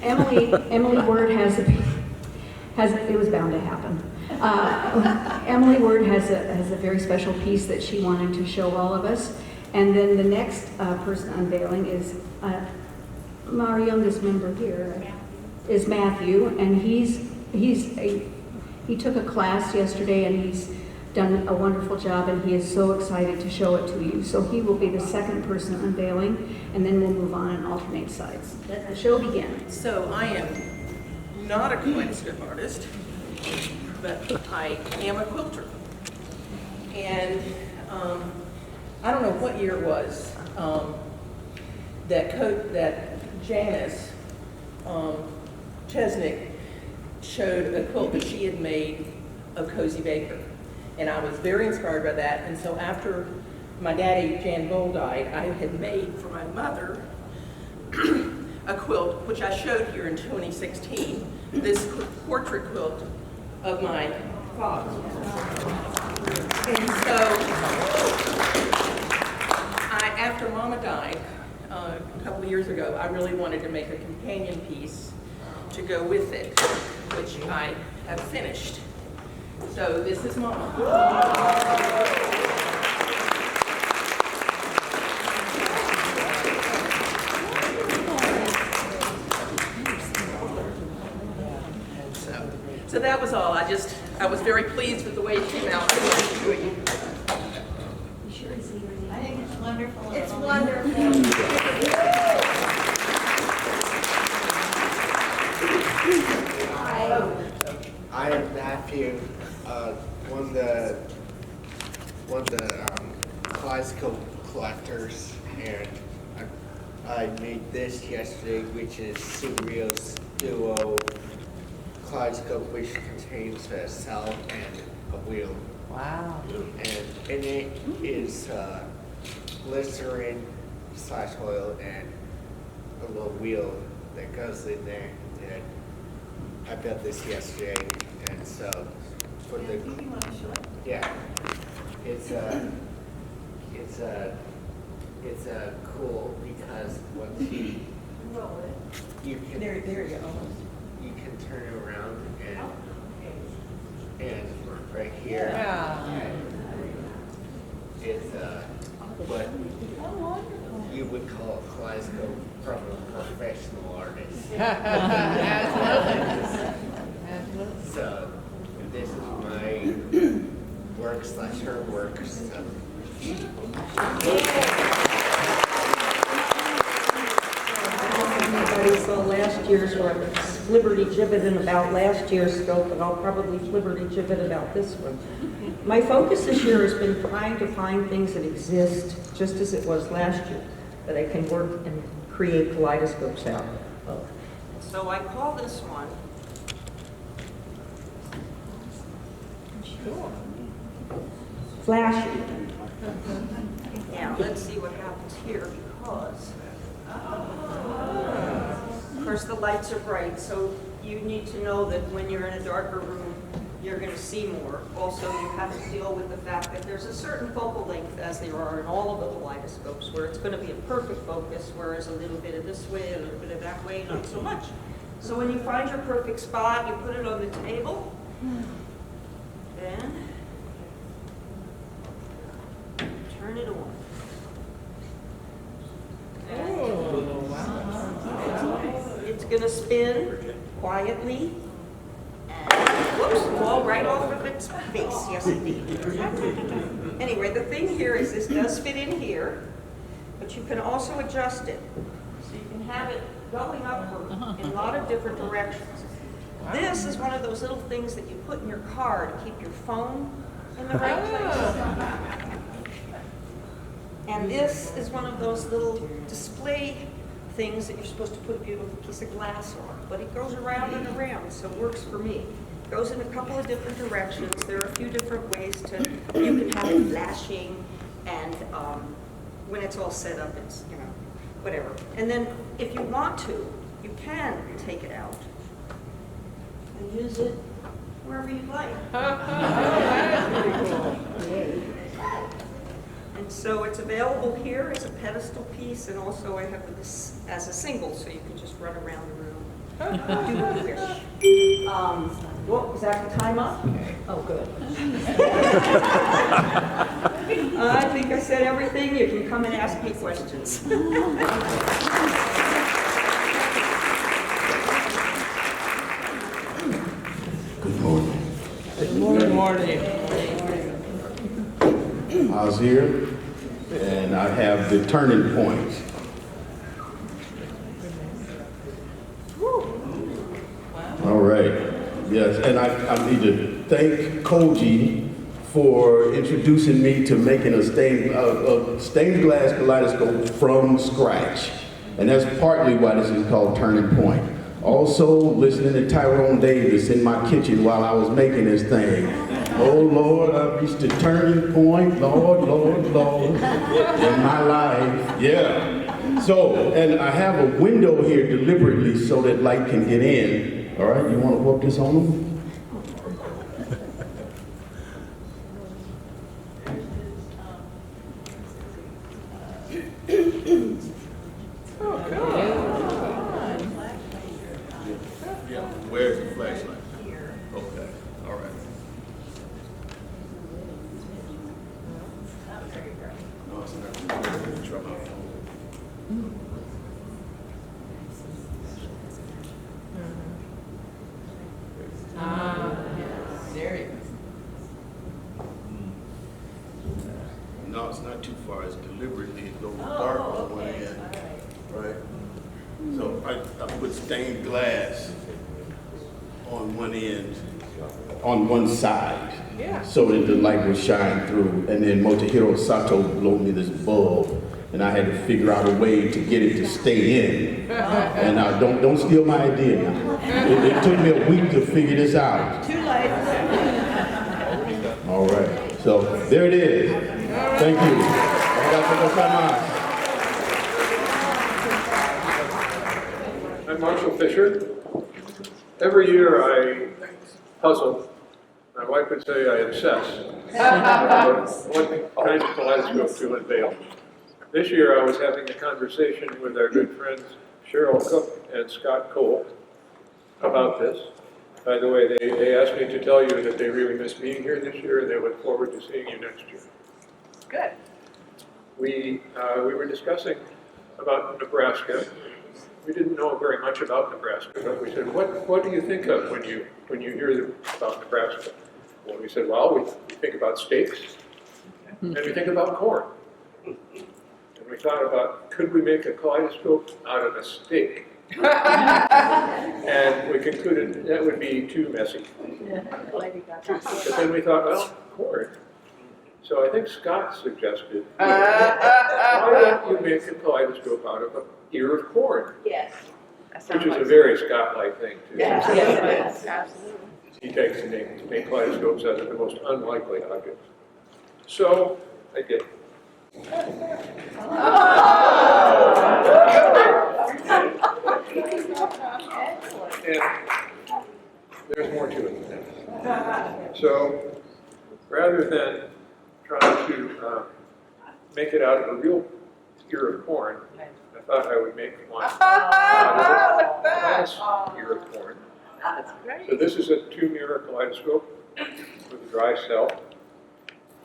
Emily Wert has it was bound to happen. Emily Wert has a very special piece that she wanted to show all of us. And then the next person unveiling is our youngest member here is Mathew, and he took a class yesterday and he's done a wonderful job, and he is so excited to show it to you. So he will be the second person unveiling, and then we'll move on and alternate sides. Let the show begin. So I am not a kaleidoscope artist, but I am a quilter. And I don't know what year it was that Janice Chesnick showed a quilt that she had made of Cozy Baker. And I was very inspired by that. And so after my daddy, Jan Bull, died, I had made for my mother a quilt, which I showed here in 2016, this portrait quilt of my father. And so, after Mama died a couple of years ago, I really wanted to make a companion piece to go with it, which I have finished. So this is Mama. So that was all. I was very pleased with the way it came out. I think it's wonderful. It's wonderful. I am Mathew, one of the kaleidoscope collectors, and I made this yesterday, which is Susan Duo kaleidoscope, which contains a cell and a wheel. Wow. And in it is glycerin / oil and a little wheel that goes in there. And I built this yesterday, and so for the it's cool because once you can There you go. You can turn it around and right here it's what you would call a kaleidoscope from a professional artist. So this is my work / her work. So. So last year's, or flibberty gibbet about last year's scope, and I'll probably flibberty gibbet about this one. My focus this year has been trying to find things that exist just as it was last year, that I can work and create kaleidoscopes out of. So I call this one Flashy. Now, let's see what happens here, because, of course, the lights are bright, so you need to know that when you're in a darker room, you're going to see more. Also, you have to deal with the fact that there's a certain focal length, as there are in all of the kaleidoscopes, where it's going to be a perfect focus, whereas a little bit of this way, a little bit of that way, not so much. So when you find your perfect spot, you put it on the table, then turn it on. It's going to spin quietly. Whoops, fall right off of its face. Yes, indeed. Anyway, the thing here is this does fit in here, but you can also adjust it. So you can have it going upward in a lot of different directions. This is one of those little things that you put in your car to keep your phone in the right place. And this is one of those little display things that you're supposed to put a beautiful piece of glass on. But it goes around and around, so it works for me. It goes in a couple of different directions. There are a few different ways you can have it flashing, and when it's all set up, it's, whatever. And then if you want to, you can take it out and use it wherever you'd like. And so it's available here as a pedestal piece, and also I have this as a single, so you can just run around the room. what you wish. Well, is that the time up? Oh, good. I think I said everything. You can come and ask me questions. Good morning. Good morning. I was here, and I have the turning point. All right. Yes, and I need to thank Koji for introducing me to making a stained glass kaleidoscope from scratch. And that's partly why this is called Turning Point. Also, listening to Tyrone Davis in my kitchen while I was making this thing. Oh Lord, I've reached a turning point, Lord, Lord, Lord, in my life. Yeah. So, and I have a window here deliberately so that light can get in. All right, you want to whoop this on them? Where's the flashlight? Okay, all right. No, it's not. Try my phone. There you No, it's not too far. It's deliberately a little dark on one end. Right? So I put stained glass on one end, on one side, so that the light would shine through. And then Motohiro Sato loaned me this bulb, and I had to figure out a way to get it to stay in. And don't steal my idea now. It took me a week to figure this out. Too late. All right, so there it is. Thank you. I'm Marshall Fisher. Every year I puzzle. My wife would say I obsess. What kind of kaleidoscope to unveil. This year I was having a conversation with our good friends Cheryl Cook and Scott Cole about this. By the way, they asked me to tell you that they really miss being here this year and they look forward to seeing you next year. Good. We were discussing about Nebraska. We didn't know very much about Nebraska, but we said, what do you think of when you hear about Nebraska? Well, we said, well, we think about steaks, and we think about corn. And we thought about, could we make a kaleidoscope out of a steak? And we concluded that would be too messy. But then we thought, well, corn. So I think Scott suggested, why don't you make a kaleidoscope out of an ear of corn? Yes. Which is a very Scott-like thing, too. Yes, yes, absolutely. He takes to make kaleidoscopes out of the most unlikely objects. So I did. And there's more to it than that. So rather than trying to make it out of a real ear of corn, I thought I would make one out of a glass ear of corn. That's great. So this is a 2-mirror kaleidoscope with a dry cell,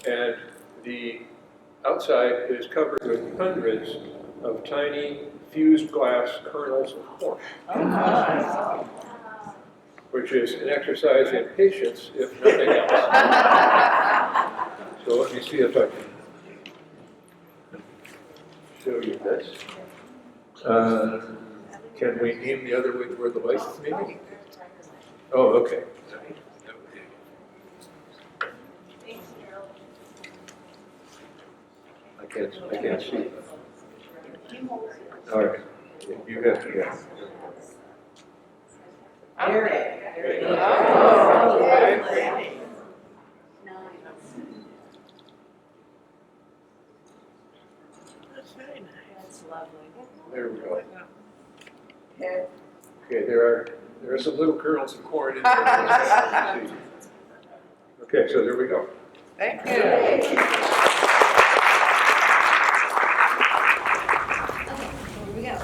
and the outside is covered with hundreds of tiny fused glass kernels of corn, which is an exercise in patience, if nothing else. So let me see if I can show you this. Can we aim the other way toward the light, maybe? Oh, okay. I can't see. All right. You have to go. There you go. Oh, Very pretty. That's very nice. That's lovely. There we go. Okay, there are some little kernels of corn in there. Okay, so there we go. Thank you. Here we go.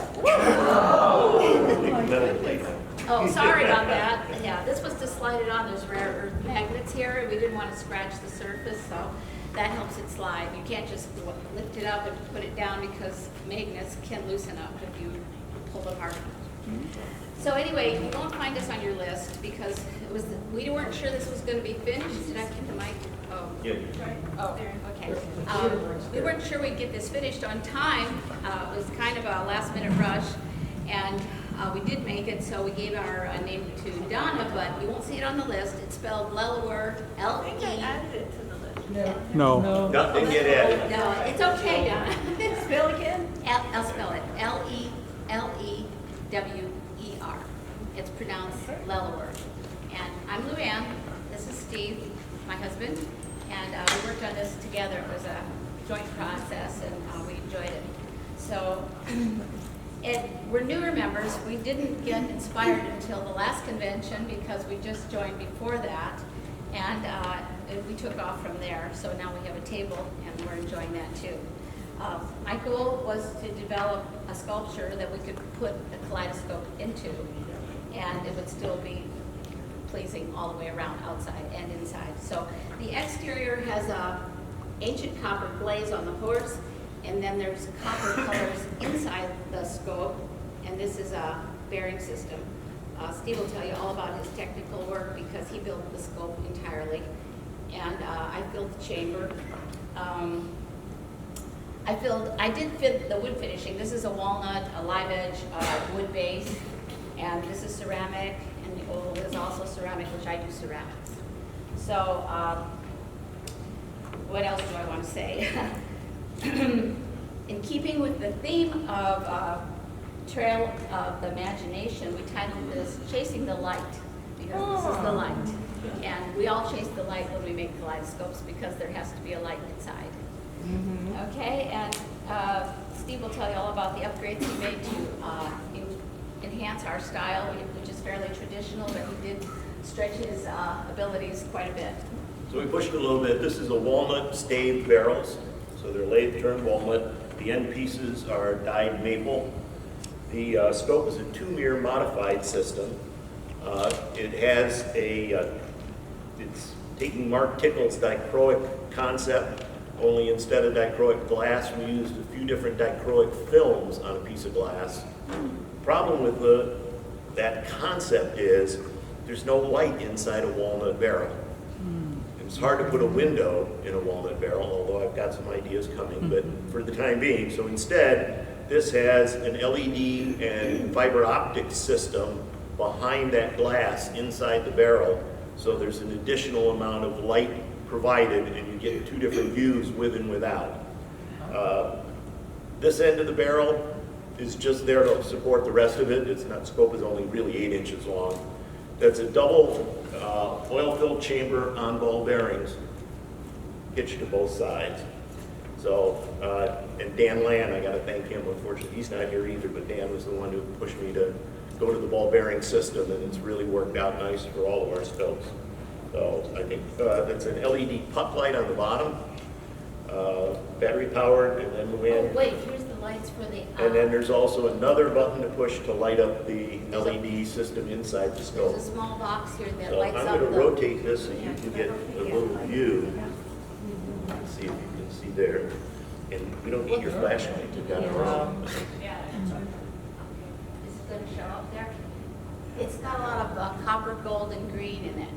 that. Yeah, this was to slide it on. There's rare earth magnets here, and we didn't want to scratch the surface, so that helps it slide. You can't just lift it up and put it down because magnets can loosen up if you pull them hard enough. So anyway, you won't find us on your list because we weren't sure this was going to be finished. Did I keep the mic? Oh. Yeah. Oh, okay. We weren't sure we'd get this finished on time. It was kind of a last minute rush, and we did make it, so we gave our name to Donna, but you won't see it on the list. It's spelled Lelewer, L-E. I think I added it to the list. No. Nothing get added. No, it's okay, Donna. Spell again? I'll spell it. Lelewer. It's pronounced Lelewer. And I'm Luanne. This is Steve, my husband, and we worked on this together. It was a joint process, and we enjoyed it. So, we're newer members. We didn't get inspired until the last convention because we just joined before that, and we took off from there. So now we have a table, and we're enjoying that too. My goal was to develop a sculpture that we could put a kaleidoscope into, and it would still be pleasing all the way around, outside and inside. So the exterior has a ancient copper glaze on the horse, and then there's copper colors inside the scope, and this is a bearing system. Steve will tell you all about his technical work because he built the scope entirely, and I built the chamber. I did fit the wood finishing. This is a walnut, a live edge wood base, and this is ceramic, and the oval is also ceramic, which I do ceramics. So, what else do I want to say? In keeping with the theme of Trail of the Imagination, we titled this Chasing the Light, because this is the light. And we all chase the light when we make kaleidoscopes because there has to be a light inside. Okay, and Steve will tell you all about the upgrades he made to enhance our style, which is fairly traditional, but he did stretch his abilities quite a bit. So we pushed a little bit. This is a walnut staved barrels. So they're lathe-turned walnut. The end pieces are dyed maple. The scope is a 2-mirror modified system. It has it's taking Mark Tickle's dichroic concept, only instead of dichroic glass, we used a few different dichroic films on a piece of glass. Problem with that concept is there's no light inside a walnut barrel. It's hard to put a window in a walnut barrel, although I've got some ideas coming, but for the time being. So instead, this has an LED and fiber optic system behind that glass inside the barrel. So there's an additional amount of light provided, and you get 2 different views with and without. This end of the barrel is just there to support the rest of it. It's not, scope is only really 8 inches long. That's a double oil-filled chamber on ball bearings, hitched to both sides. So, and Dan Land, I got to thank him. Unfortunately, he's not here either, but Dan was the one who pushed me to go to the ball bearing system, and it's really worked out nice for all of our scopes. So I think that's an LED puck light on the bottom, battery powered, and then Oh, wait, here's the lights for the... and then there's also another button to push to light up the LED system inside the scope. There's a small box here that So lights I'm up going to the... rotate this so you can get a little view. See if you can see there. And we don't need your flashlight. You've got it wrong. Yeah. Is it going to show up there? It's got a lot of copper, gold, and green in it.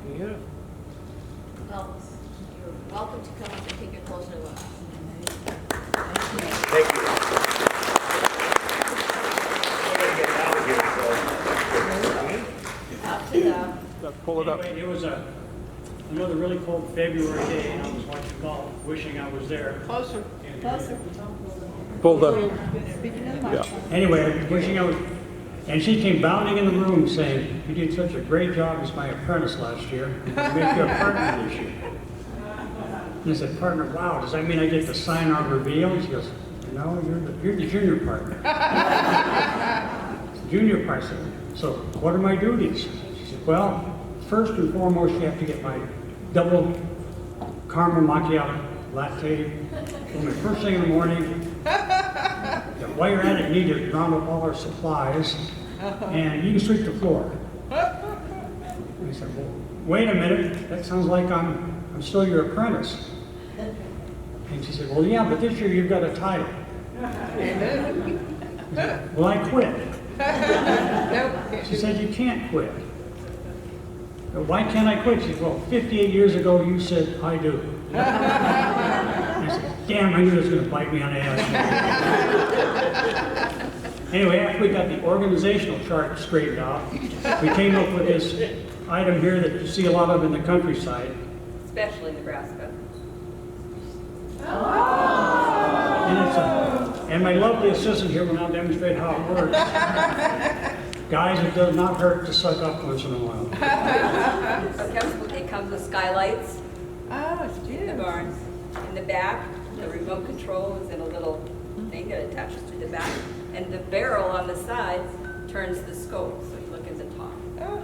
Beautiful. Well, you're welcome to come up and take a closer look. Thank you. I'm going to get out of here, so. Up to the... Pull it up. Anyway, it was another really cold February day, and I was watching golf, wishing I was there. Closer. Pull the, Anyway, wishing I was, and she came bounding in the room saying, "You did such a great job as my apprentice last year. I'm going to make you a partner this year." And I said, "Partner, wow, does that mean I get to sign our reveal?" And she goes, "No, you're the junior partner." Junior partner. I said, "So what are my duties?" She said, "Well, first and foremost, you have to get my double caramel macchiato latte for me first thing in the morning. While you're at it, you need to round up all our supplies. and you can sweep the floor. And I said, well, wait a minute, that sounds like I'm still your apprentice. And she said, well, yeah, but this year you've got a title. I said, well, I quit. She said, you can't quit. Why can't I quit? She said, well, 58 years ago you said, I do. And I said, damn, I knew it was going to bite me on the ass. Anyway, after we got the organizational chart straightened out, we came up with this item here that you see a lot of in the countryside. Especially Nebraska. And my lovely assistant here will now demonstrate how it works. Guys, it does not hurt to suck up once in a while. It comes with skylights Oh, it's in the barn. In the back, the remote control is in a little thing that attaches to the back. And the barrel on the side turns the scope, so you look at the top. Oh,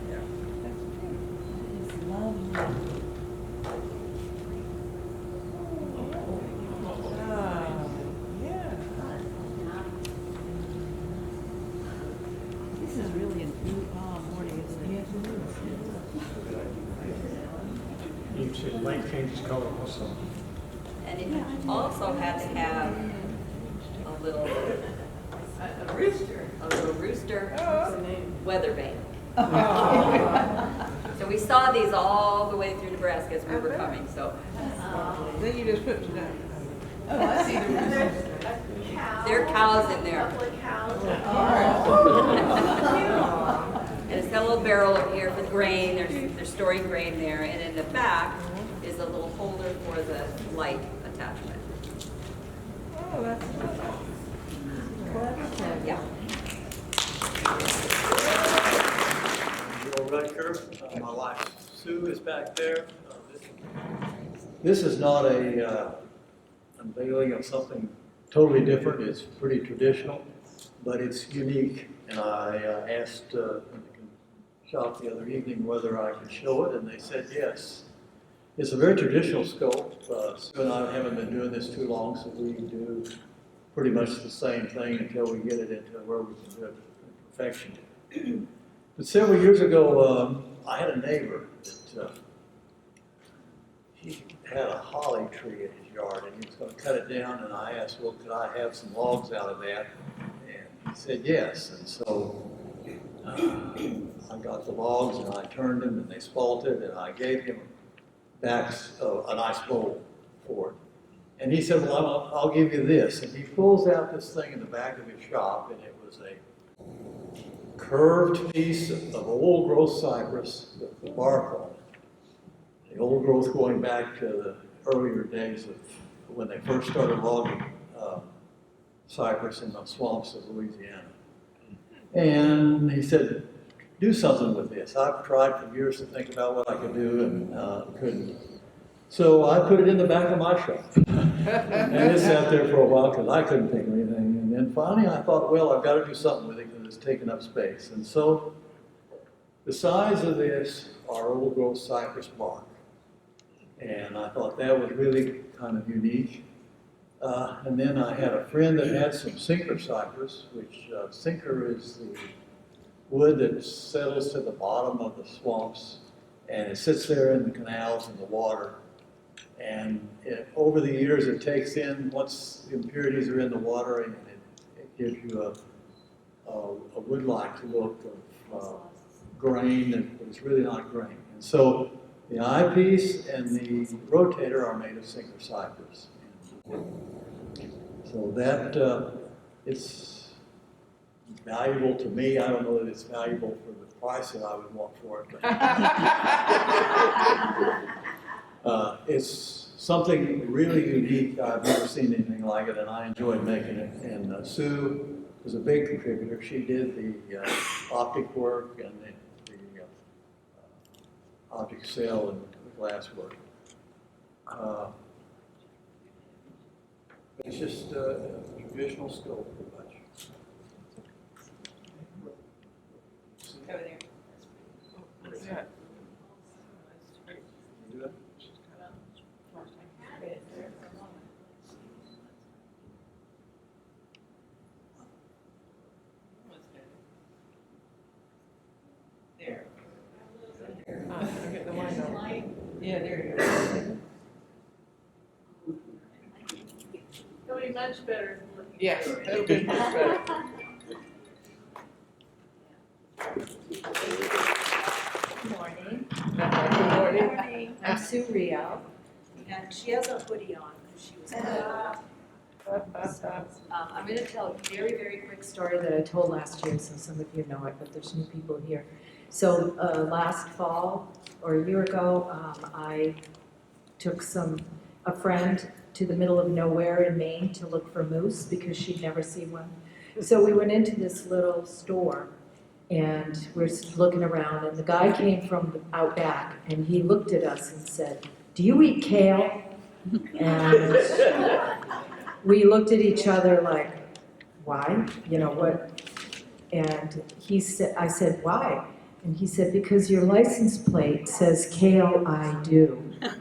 Yeah. it's lovely. Yeah. This is really an morning, isn't it? You can see the light changes color also. And it also had to have a little rooster weather vane. So we saw these all the way through Nebraska as we were coming, so. Then you just put it down. Oh, I see. There are cows in there. And it's got a little barrel over here for grain, they're storing grain there, and in the back is a little holder for the light attachment. Oh, that's clever. Yeah. Joe Roetker, my wife Sue is back there. This is not a unveiling of something totally different. It's pretty traditional, but it's unique. And I asked the shop the other evening whether I could show it, and they said yes. It's a very traditional scope. Sue and I haven't been doing this too long, so we do pretty much the same thing until we get it into where we can do it to perfection. But several years ago, I had a neighbor that he had a holly tree in his yard, and he was going to cut it down, and I asked, well, could I have some logs out of that? And he said yes, and so I got the logs, and I turned them, and they spalted, and I gave him back a nice bowl for it. And he said, well, I'll give you this. And he pulls out this thing in the back of his shop, and it was a curved piece of old growth cypress with the bark on it. The old growth going back to the earlier days of when they first started logging cypress in the swamps of Louisiana. And he said, do something with this. I've tried for years to think about what I could do and couldn't. So I put it in the back of my shop. And it sat there for a while because I couldn't think of anything. And then finally I thought, well, I've got to do something with it because it's taking up space. And so the size of this are old growth cypress bark. And I thought that was really kind of unique. And then I had a friend that had some sinker cypress, which sinker is the wood that settles to the bottom of the swamps, and it sits there in the canals and the water. And over the years, it takes in, once the impurities are in the water, and it gives you a wood-like look of grain that is really not grain. And so the eyepiece and the rotator are made of sinker cypress. So that, it's valuable to me. I don't know that it's valuable for the price that I would want for it. It's something really unique. I've never seen anything like it, and I enjoyed making it. And Sue was a big contributor. She did the optic work and the optic cell and the glass work. It's just a traditional scope, pretty much. Over there. What's that? Do that? Get the window. Yeah, there you go. It'll be much better. Yes, that'll be much better. Good morning. Good morning. I'm Sue Rioux, and she has a hoodie on because she was. I'm going to tell a very, very quick story that I told last year, so some of you know it, but there's new people here. So last fall, or a year ago, I took a friend to the middle of nowhere in Maine to look for moose because she'd never seen one. So we went into this little store and we're looking around, and the guy came from out back and he looked at us and said, "Do you eat kale?" And we looked at each other like, "Why? You know what?" And I said, "Why?" And he said, "Because your license plate says kale I do." It's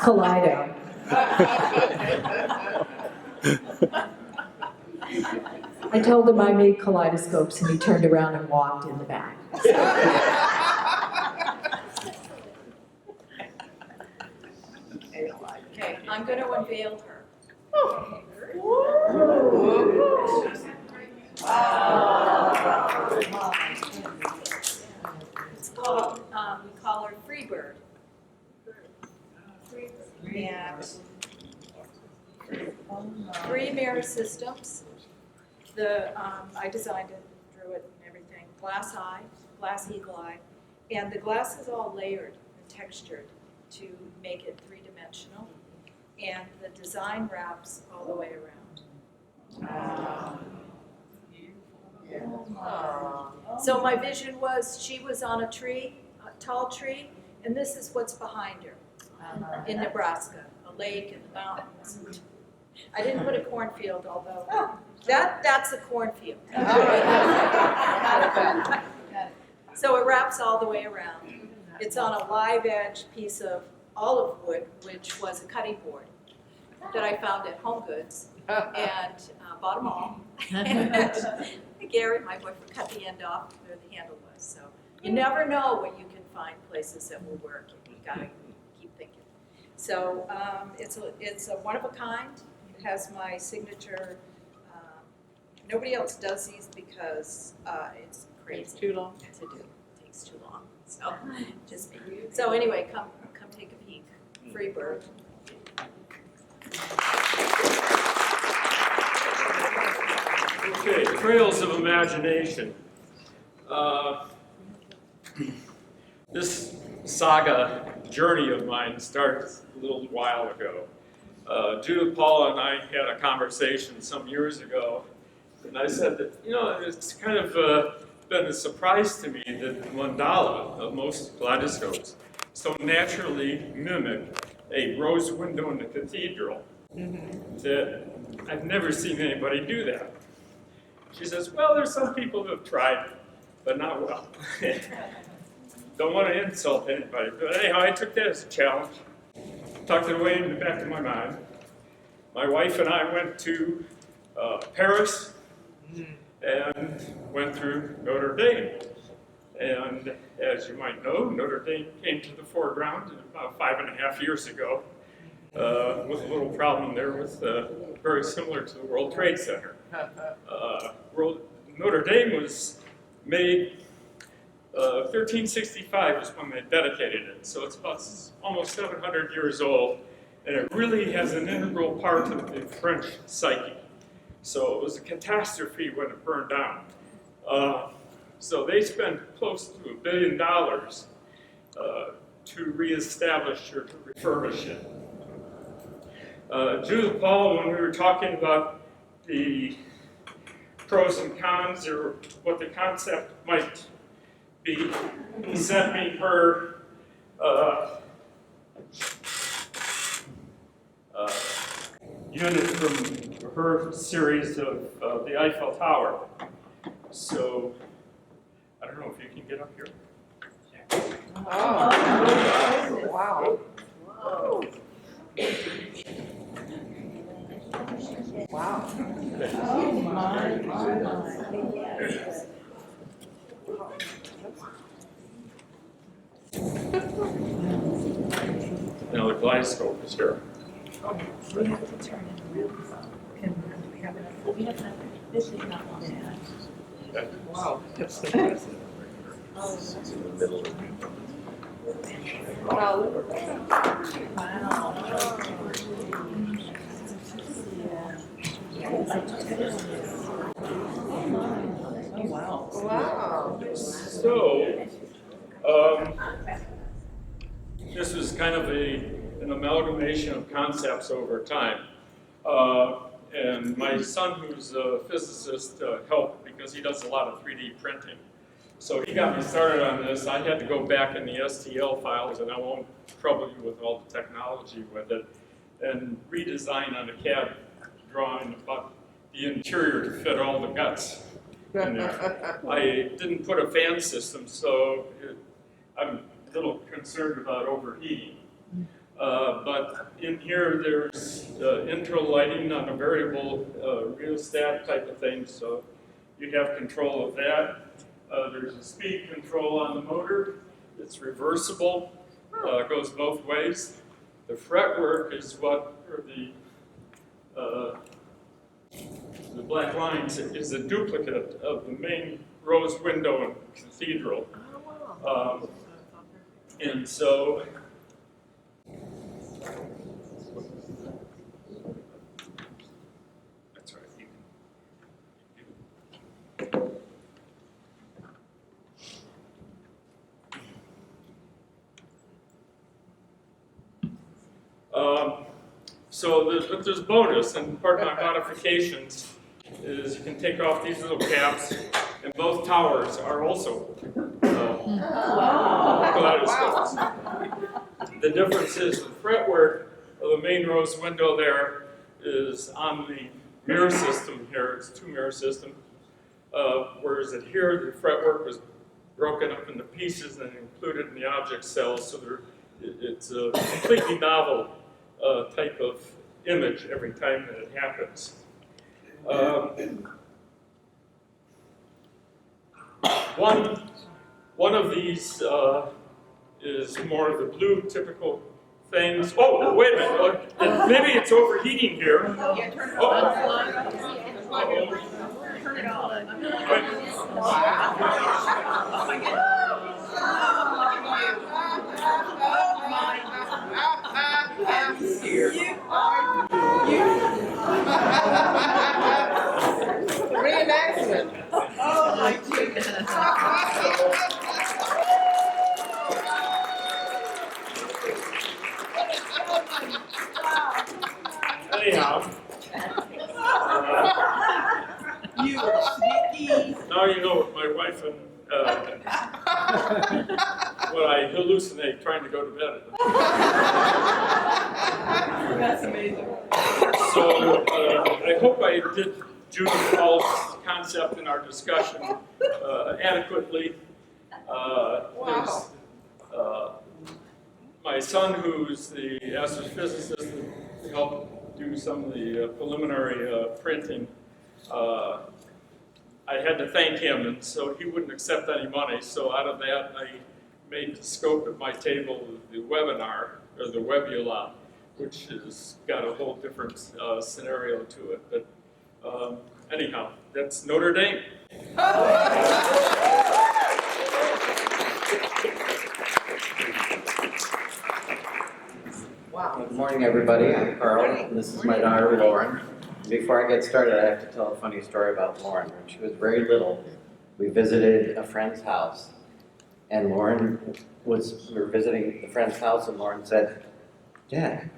Kaleido. I told him I made kaleidoscopes, and he turned around and walked in the back. Okay, I'm going to unveil her. It's called, we call her Freebird. And three mirror systems. I designed it, drew it, and everything. Glass eye, glass eagle eye, and the glass is all layered and textured to make it three-dimensional. And the design wraps all the way around. So my vision was she was on a tree, a tall tree, and this is what's behind her in Nebraska, a lake and the mountains. I didn't put a cornfield, although that's a cornfield. So it wraps all the way around. It's on a live edge piece of olive wood, which was a cutting board that I found at Home Goods and bought them all. And Gary, my boyfriend, cut the end off where the handle was. So you never know when you can find places that will work. You gotta keep thinking. So it's a one of a kind. It has my signature. Nobody else does these because it's crazy. It's too long to do. It takes too long. So just me. So anyway, come take a peek. Freebird. Okay, Trails of Imagination. This saga journey of mine started a little while ago. Judith, Paula, and I had a conversation some years ago, and I said that, it's kind of been a surprise to me that the mandala of most kaleidoscopes so naturally mimic a rose window in the cathedral that I've never seen anybody do that. She says, well, there's some people who have tried, but not well. Don't want to insult anybody, but anyhow, I took that as a challenge, tucked it away in the back of my mind. My wife and I went to Paris and went through Notre Dame. And as you might know, Notre Dame came to the foreground about 5.5 years ago with a little problem there with very similar to the World Trade Center. Notre Dame was made 1365 is when they dedicated it, so it's about almost 700 years old, and it really has an integral part of the French psyche. So it was a catastrophe when it burned down. So they spent close to $1 billion to reestablish or to refurbish it. Judith, Paul, when we were talking about the pros and cons or what the concept might be, sent me her unit from her series of the Eiffel Tower. So, I don't know if you can get up here. Oh, wow. Whoa. Wow. Oh, my. Kaleidoscope is here. We have to turn it around. Can we have it? We have enough. This is not one. Wow, that's impressive. Wow. Wow. So, this is kind of an amalgamation of concepts over time. And my son, who's a physicist, helped because he does a lot of 3D printing. So he got me started on this. I had to go back in the STL files, and I won't trouble you with all the technology with it, and redesign on a CAD drawing about the interior to fit all the guts in there. I didn't put a fan system, so I'm a little concerned about overheating. But in here, there's intro lighting on a variable rheostat type of thing, so you have control of that. There's a speed control on the motor. It's reversible, goes both ways. The fretwork is what, or the black lines, is a duplicate of the main rose window in Cathedral. And so, that's right. But there's bonus, and part of my modifications is you can take off these little caps, and both towers are also kaleidoscopes. The difference is the fretwork of the main rose window there is on the mirror system here. It's a two-mirror system, whereas here the fretwork was broken up into pieces and included in the object cells, so it's a completely novel type of image every time that it happens. One of these is more of the blue typical things. Oh, wait a minute, maybe it's overheating here. Yeah, turn it on. Turn it on. Oh my Reenactment. Oh my goodness. Anyhow, You were sneaky. now you know what my wife and what I hallucinate trying to go to bed at. That's amazing. So I hope I did Judith Paul's concept in our discussion adequately. Wow. My son, who's the astrophysicist, helped do some of the preliminary printing. I had to thank him, and so he wouldn't accept any money. So out of that, I made the scope of my table the webinar, or the Webula, which has got a whole different scenario to it. But anyhow, that's Notre Dame. Wow. Good morning, everybody. I'm Karl, and this is my daughter, Lauren. Before I get started, I have to tell a funny story about Lauren. When she was very little, we visited a friend's house, and we were visiting the friend's house, and Lauren said, "Dad,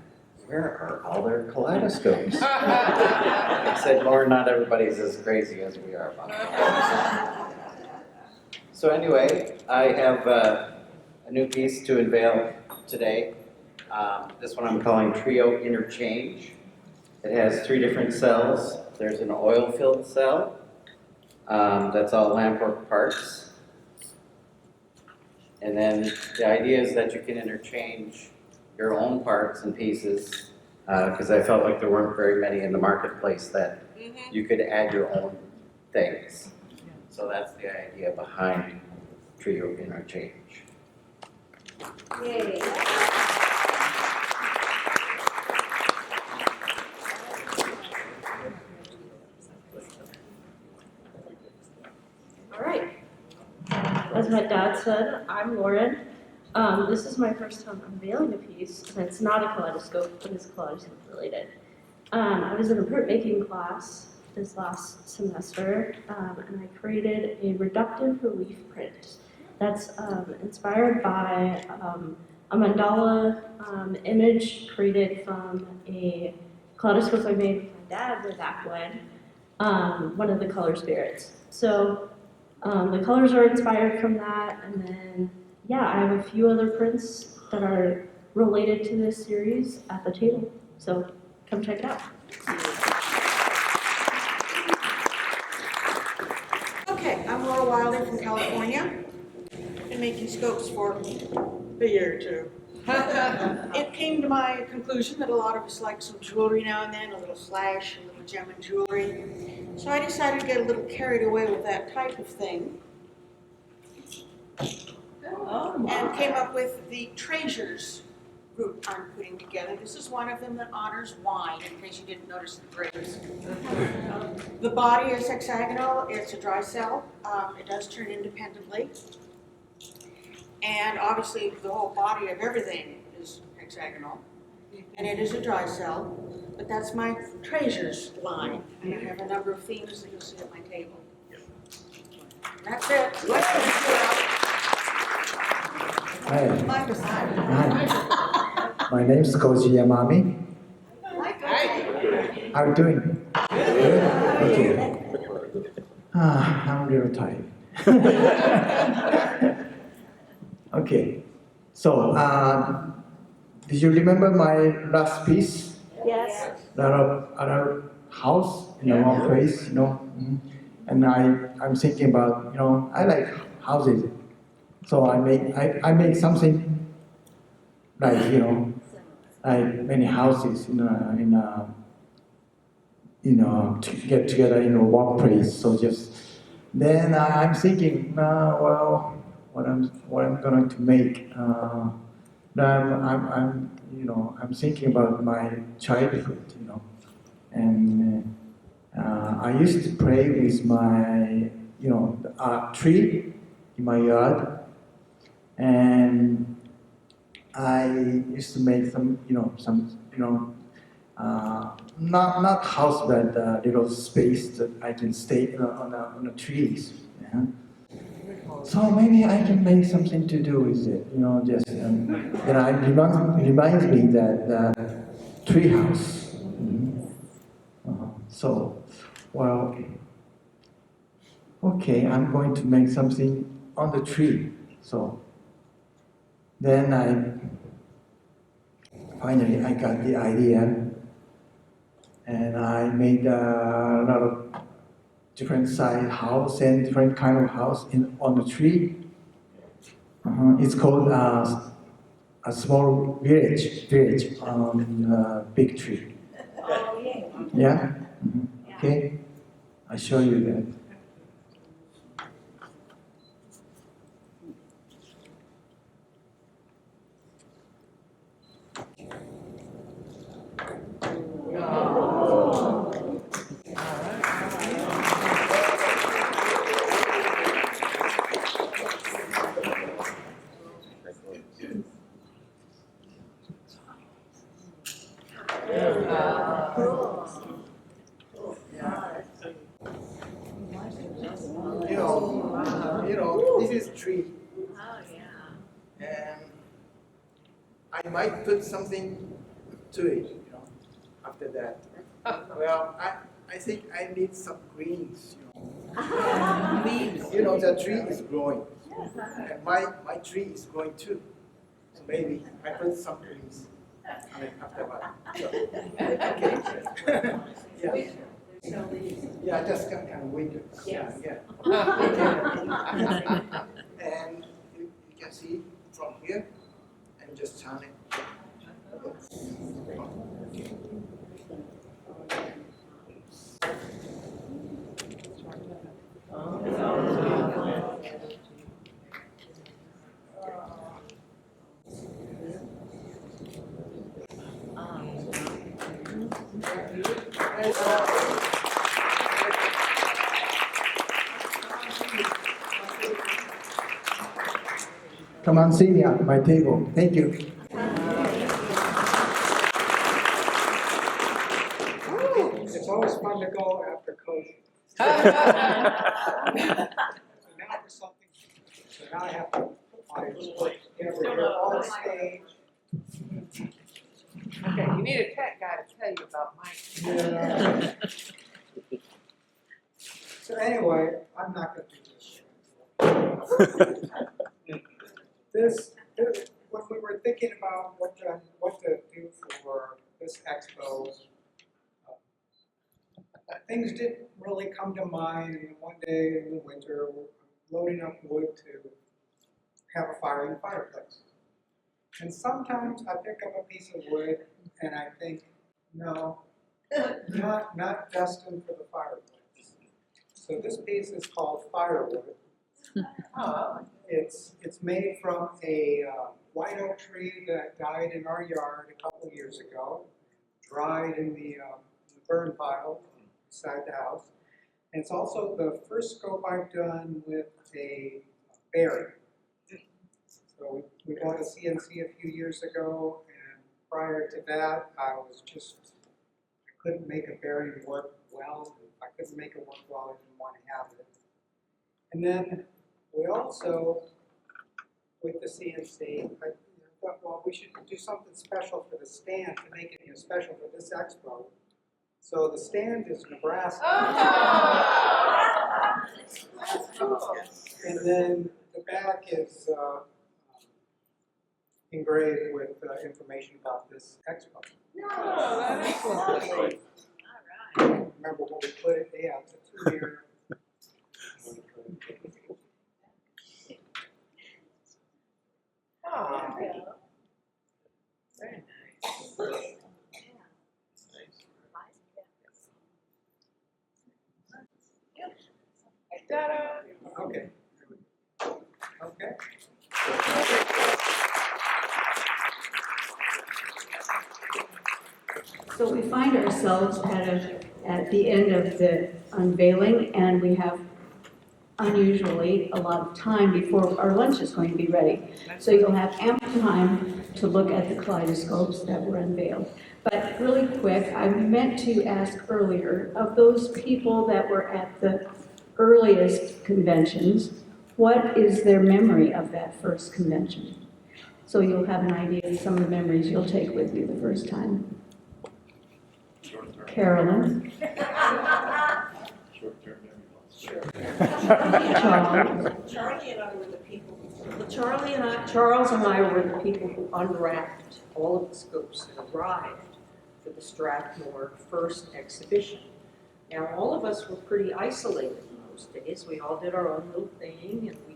where are all their kaleidoscopes?" I said, "Lauren, not everybody's as crazy as we are about kaleidoscopes." So anyway, I have a new piece to unveil today. This one I'm calling Trio Interchange. It has 3 different cells. There's an oil-filled cell. That's all lampwork parts. And then the idea is that you can interchange your own parts and pieces, because I felt like there weren't very many in the marketplace that you could add your own things. So that's the idea behind Trio Interchange. Yay. as my dad said, I'm Lauren. This is my first time unveiling a piece, and it's not a kaleidoscope, but it's kaleidoscope related. I was in a printmaking class this last semester, and I created a reductive relief print that's inspired by a mandala image created from a kaleidoscope I made with my dad way back when, one of the color spirits. So the colors are inspired from that, and then, yeah, I have a few other prints that are related to this series at the table. So come check it out. Okay, I'm Laura Wilde from California. Been making scopes for a year or two. It came to my conclusion that a lot of us like some jewelry now and then, a little flash, a little gem and jewelry. So I decided to get a little carried away with that type of thing. And came up with the treasures group I'm putting together. This is one of them that honors wine, in case you didn't notice the grapes. The body is hexagonal. It's a dry cell. It does turn independently. And obviously the whole body of everything is hexagonal. And it is a dry cell. But that's my treasures line. And I have a number of themes that you'll see at my table. And that's it. Hi. My name is Koji Yamami. How are you doing? Good? Okay. I'm a little tired. Okay. So, did you remember my last piece? Yes. At our house in one place, And I'm thinking about, I like houses. So I make something like, like many houses to get together in one place. So then I'm thinking, well, what I'm going to make. I'm thinking about my childhood, and I used to play with my, the tree in my yard. And I used to make some, not house, but little space that I can stay on the trees. Yeah? So maybe I can make something to do with it, just, and it reminds me that tree house. So, well, okay, I'm going to make something on the tree. So. Then finally I got the idea, and I made a lot of different size house and different kind of house on the tree. It's called a small village on a big tree. Yeah? Okay, I'll show you that. This is tree. And I might put something to it, after that. Well, I think I need some greens, Leaves. The tree is growing. And my tree is growing too. So maybe I put some greens after that. So, okay. Yeah, just kind of winter. Yes. Yeah. And you can see from here, and just turn it. come and see me at my table. Thank you. It's always fun to go after Koji. Now for something, so now I have to put my work together on stage. Okay, you need a tech guy to tell you about Mike. Yeah. So anyway, I'm not gonna do this. When we were thinking about what to do for this expo, things didn't really come to mind. And one day in the winter, we're loading up wood to have a fire in the fireplace. And sometimes I pick up a piece of wood and I think, no, not destined for the fireplace. So this piece is called firewood. It's made from a white oak tree that died in our yard a couple years ago, dried in the burn pile beside the house. And it's also the first scope I've done with a berry. So we bought a CNC a few years ago, and prior to that, I couldn't make a bearing work well. If I couldn't make it work well, I didn't want to have it. And then we also, with the CNC, I thought, well, we should do something special for the stand to make it special for this expo. So the stand is Nebraska. And then the back is engraved with information about this expo. Remember when we put it, yeah, it's a 2-year. Very nice. Ta-da! Okay. Okay. So we find ourselves at the end of the unveiling, and we have unusually a lot of time before our lunch is going to be ready. So you'll have ample time to look at the kaleidoscopes that were unveiled. But really quick, I meant to ask earlier, of those people that were at the earliest conventions, what is their memory of that first convention? So you'll have an idea of some of the memories you'll take with you the first time. Carolyn? Charles and I were the people who unwrapped all of the scopes that arrived for the Strathmore first exhibition. Now, all of us were pretty isolated in those days. We all did our own little thing, and we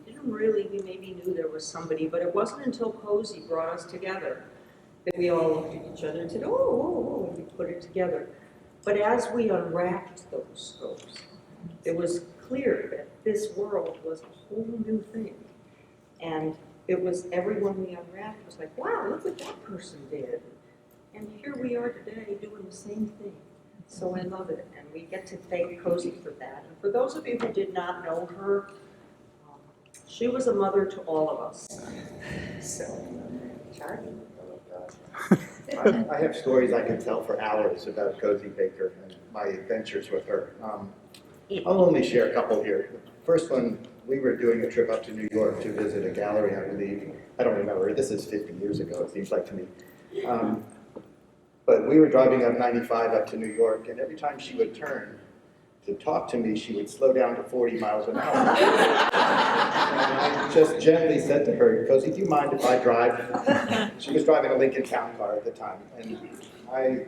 maybe knew there was somebody, but it wasn't until Koji brought us together that we all looked at each other and said, oh, and we put it together. But as we unwrapped those scopes, it was clear that this world was a whole new thing. And it was everyone we unwrapped was like, wow, look what that person did. And here we are today doing the same thing. So I love it. And we get to thank Koji for that. And for those of you who did not know her, she was a mother to all of us. So, Charlie? I have stories I could tell for hours about Koji Baker and my adventures with her. I'll only share a couple here. The first one, we were doing a trip up to New York to visit a gallery, I believe. I don't remember, this is 50 years ago, it seems like to me. But we were driving up 95 up to New York, and every time she would turn to talk to me, she would slow down to 40 miles an hour. And I just gently said to her, Koji, do you mind if I drive? She was driving a Lincoln Town Car at the time, and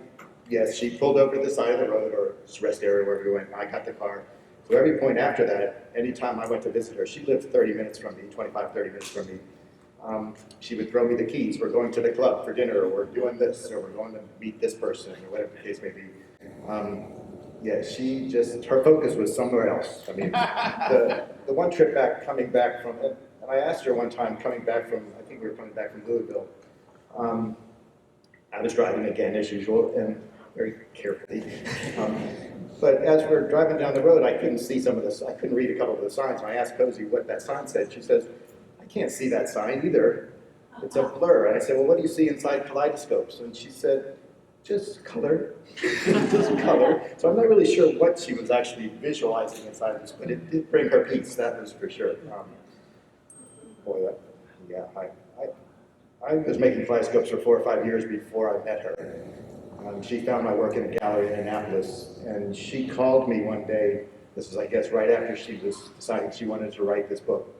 yes, she pulled over to the side of the road, or rest area wherever we went, and I got the car. So every point after that, anytime I went to visit her, she lived 30 minutes from me, 25, 30 minutes from me. She would throw me the keys. We're going to the club for dinner, or we're doing this, or we're going to meet this person, or whatever the case may be. Yeah, her focus was somewhere else. I mean, the one trip back, coming back from, and I asked her one time, coming back from, I think we were coming back from Louisville. I was driving again, as usual, and very carefully. But as we're driving down the road, I couldn't see I couldn't read a couple of the signs, and I asked Koji what that sign said. She says, I can't see that sign either. It's a blur. And I said, well, what do you see inside kaleidoscopes? And she said, just color, just color. So I'm not really sure what she was actually visualizing inside this, but it did bring her peace, that was for sure. I was making kaleidoscopes for 4 or 5 years before I met her. She found my work in a gallery in Annapolis, and she called me one day. This was, I guess, right after she was deciding she wanted to write this book,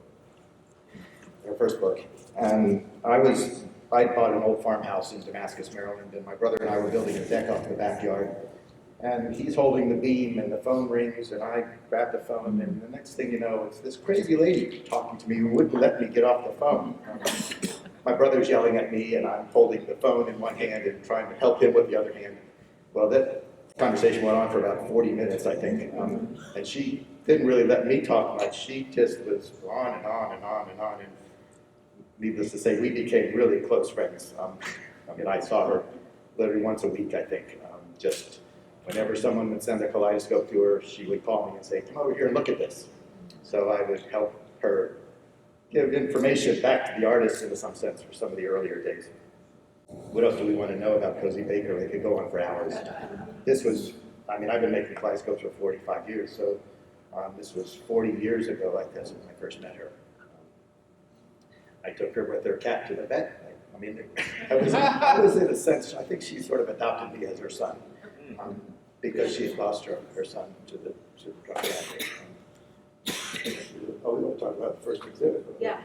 her first book. And I'd bought an old farmhouse in Damascus, Maryland, and my brother and I were building a deck off the backyard. And he's holding the beam, and the phone rings, and I grab the phone, and the next thing you know, it's this crazy lady talking to me who wouldn't let me get off the phone. My brother's yelling at me, and I'm holding the phone in one hand and trying to help him with the other hand. Well, that conversation went on for about 40 minutes, I think, and she didn't really let me talk much. She just was on and on and on and on, and needless to say, we became really close friends. I mean, I saw her literally once a week, I think. Just whenever someone would send a kaleidoscope to her, she would call me and say, come over here and look at this. So I would help her give information back to the artist in some sense for some of the earlier days. What else do we want to know about Cozy Baker? It could go on for hours. This was, I mean, I've been making kaleidoscopes for 45 years, so this was 40 years ago, I guess, when I first met her. I took her with her cat to the vet. I mean, I was in a sense, I think she sort of adopted me as her son, because she had lost her son to the drug addict. Oh, we want to talk about the first exhibit. Yeah.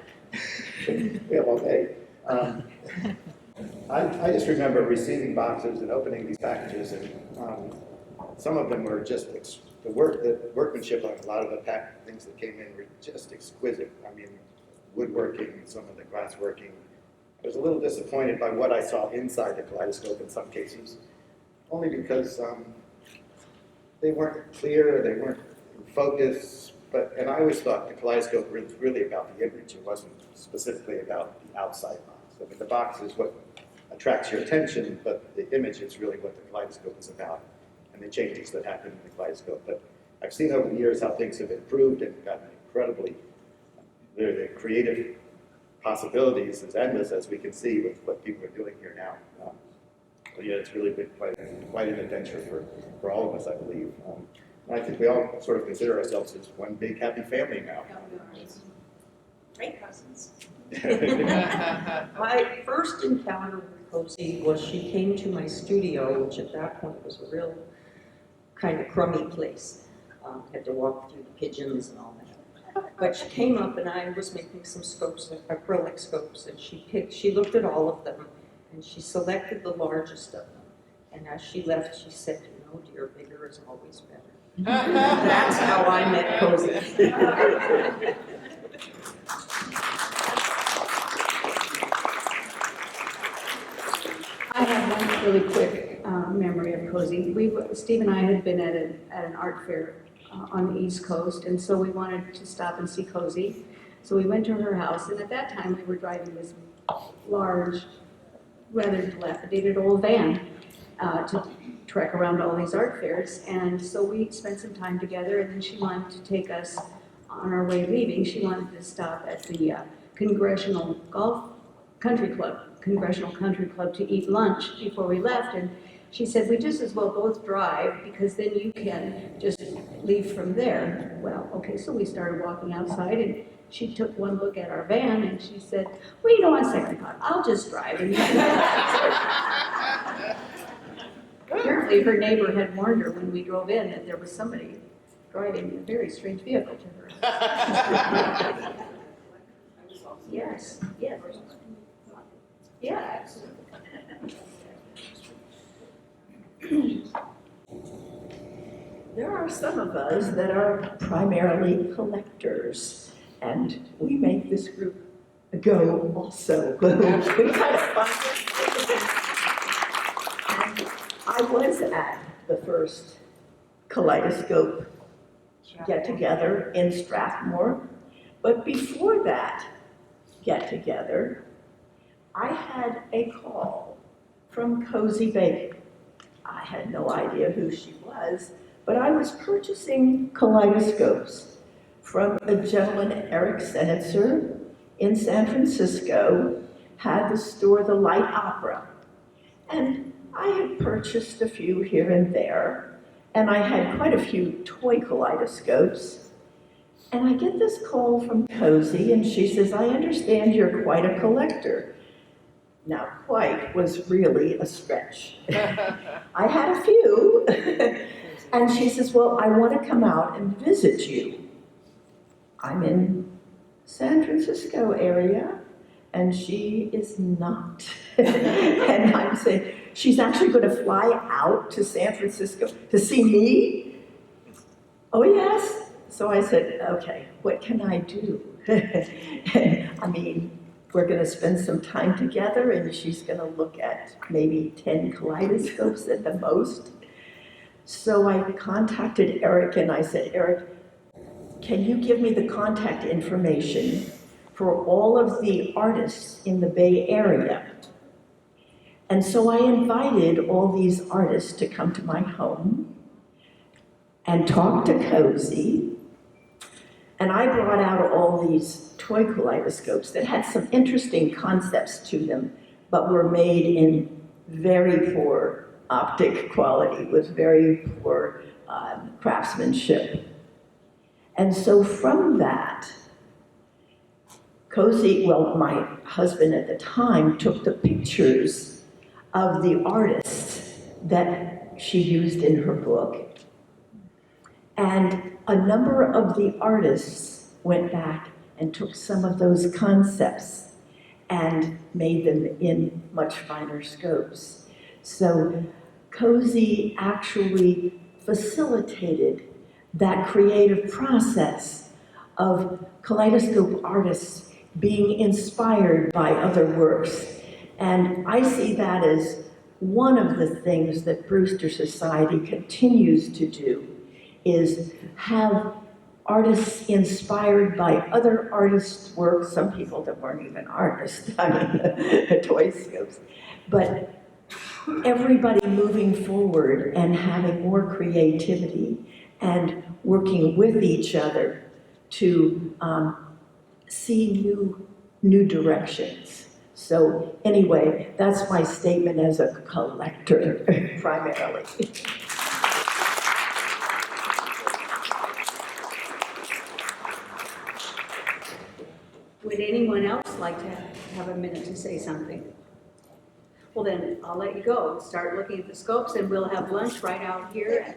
We have all day. I just remember receiving boxes and opening these packages, and some of them were just, the workmanship on a lot of the things that came in were just exquisite. I mean, woodworking, some of the glassworking. I was a little disappointed by what I saw inside the kaleidoscope in some cases, only because they weren't clear, they weren't in focus. And I always thought the kaleidoscope was really about the image. It wasn't specifically about the outside box. I mean, the box is what attracts your attention, but the image is really what the kaleidoscope is about, and the changes that happen in the kaleidoscope. But I've seen over the years how things have improved and gotten incredibly, the creative possibilities is endless, as we can see with what people are doing here now. So yeah, it's really been quite an adventure for all of us, I believe. And I think we all sort of consider ourselves as one big happy family now. Great cousins. My first encounter with Cozy was she came to my studio, which at that point was a real kind of crummy place. Had to walk through the pigeons and all that. But she came up and I was making some scopes, acrylic scopes, and she looked at all of them and she selected the largest of them. And as she left, she said, you know, dear, bigger is always better. That's how I met Cozy. I have one really quick memory of Cozy. Steve and I had been at an art fair on the East Coast, and so we wanted to stop and see Cozy. So we went to her house, and at that time we were driving this large, rather dilapidated old van to trek around all these art fairs. And so we spent some time together, and then she wanted to take us on our way leaving. She wanted to stop at the Congressional Country Club to eat lunch before we left. And she said, we just as well both drive, because then you can just leave from there. Well, okay, so we started walking outside, and she took one look at our van, and she said, well, you know, on second thought, I'll just drive. And apparently her neighbor had warned her when we drove in that there was somebody driving a very strange vehicle to her. Yes, yes. Yeah, absolutely. There are some of us that are primarily collectors, and we make this group go also. We kind of fun. And I was at the first Kaleidoscope get-together in Strathmore, but before that get-together, I had a call from Cozy Baker. I had no idea who she was, but I was purchasing kaleidoscopes from a gentleman, Eric Senitzer, in San Francisco had the store, the Light Opera. And I had purchased a few here and there, and I had quite a few toy kaleidoscopes. And I get this call from Koji, and she says, I understand you're quite a collector. Now, quite was really a stretch. I had a few, and she says, well, I want to come out and visit you. I'm in San Francisco area, and she is not. And I'm saying, she's actually going to fly out to San Francisco to see me? Oh, yes. So I said, okay, what can I do? I mean, we're going to spend some time together, and she's going to look at maybe 10 kaleidoscopes at the most. So I contacted Eric, and I said, Eric, can you give me the contact information for all of the artists in the Bay Area? And so I invited all these artists to come to my home and talk to Koji. And I brought out all these toy kaleidoscopes that had some interesting concepts to them, but were made in very poor optic quality, with very poor craftsmanship. And so from that, Koji, well, my husband at the time, took the pictures of the artists that she used in her book. And a number of the artists went back and took some of those concepts and made them in much finer scopes. So Koji actually facilitated that creative process of kaleidoscope artists being inspired by other works. And I see that as one of the things that Brewster Society continues to do, is have artists inspired by other artists' work, some people that weren't even artists, I mean, toy scopes, but everybody moving forward and having more creativity and working with each other to see new directions. So anyway, that's my statement as a collector, primarily. Would anyone else like to have a minute to say something? Well then, I'll let you go. Start looking at the scopes, and we'll have lunch right out here.